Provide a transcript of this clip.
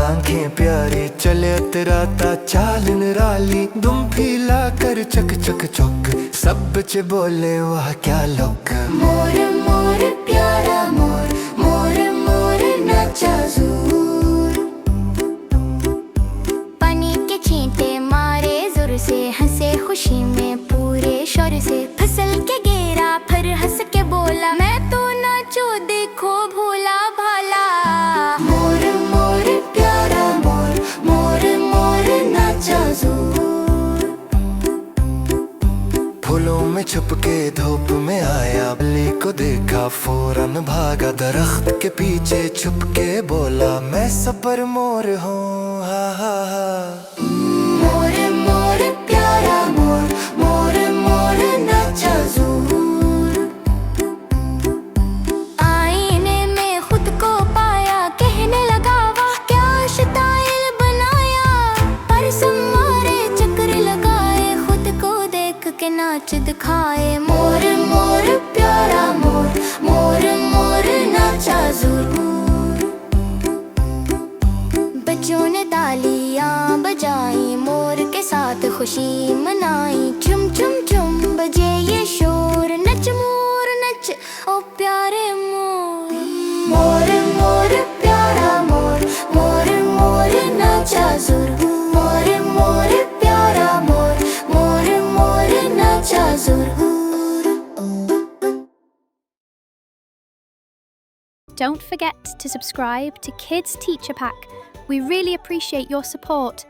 आंखें प्यारी चले अतराता चाल निराली दुम फीला कर चक चक चौक सब बच्चे बोले वाह क्या लोग। मोर मोर प्यारा मोर मोर मोर नाचा ज़ूर। पानी के छींटे मारे जोर से हंसे खुशी में पूरे शोर से फिसल के गिरा फिर हंस के बोला मैं तो नाचो देखो भोला भाला। मोर मोर प्यारा मोर मोर मोर नाचा ज़ूर। फूलों में छुप के धूप में आया बल्ली को देखा फौरन भागा दरख्त के पीछे छुप के बोला मैं सपर मोर हूँ हा हा हा। मोर मोर प्यारा मोर मोर मोर नाचा ज़ूर। आईने में खुद को पाया कहने लगा वाह क्या स्टाइल बनाया। पर मारे चक्कर लगाए खुद को देख के नाच दिखाए। मोर मोर प्यारा मोर मोर मोर नाचा ज़रूर। बच्चों ने तालियां बजाई मोर के साथ खुशी मनाई। चुम चुम चुम बजे ये शोर नच मोर नच ओ प्यारे मोर। मोर मोर प्यारा मोर मोर मोर नाचा ज़रूर। मोर मोर प्यारा मोर मोर मोर नाचा ज़रूर। Don't forget to subscribe to Kids Teacher Pack. We really appreciate your support.